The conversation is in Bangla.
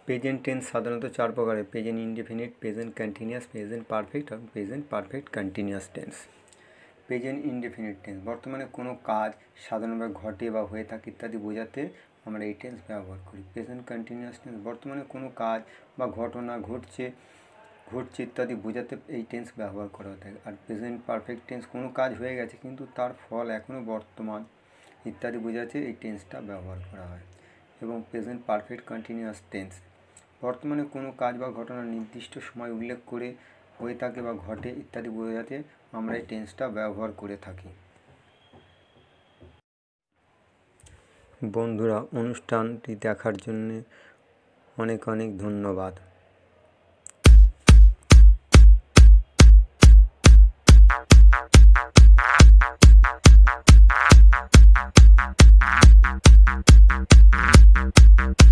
প্রেজেন্ট টেন্স সাধারণত চার প্রকারের: present indefinite, present continuous, present perfect এবং present perfect continuous tense. Present indefinite tense, বর্তমানে কোনো কাজ সাধারণভাবে ঘটে বা হয়ে থাকে ইত্যাদি বোঝাতে আমরা এই টেন্স ব্যবহার করি। প্রেজেন্ট কন্টিনিউয়াস টেন্স, বর্তমানে কোনো কাজ বা ঘটনা ঘটছে ইত্যাদি বোঝাতে এই টেন্স ব্যবহার করা হয়ে থাকে। আর প্রেজেন্ট পারফেক্ট টেন্স, কোনো কাজ হয়ে গেছে কিন্তু তার ফল এখনও বর্তমান ইত্যাদি বোঝাতে এই টেন্সটা ব্যবহার করা হয়। এবং প্রেজেন্ট পারফেক্ট কন্টিনিউয়াস টেন্স, বর্তমানে কোনো কাজ বা ঘটনা নির্দিষ্ট সময় উল্লেখ করে হয়ে থাকে বা ঘটে ইত্যাদি বোঝাতে আমরা এই টেন্সটা ব্যবহার করে থাকি। বন্ধুরা, অনুষ্ঠানটি দেখার জন্যে অনেক অনেক ধন্যবাদ।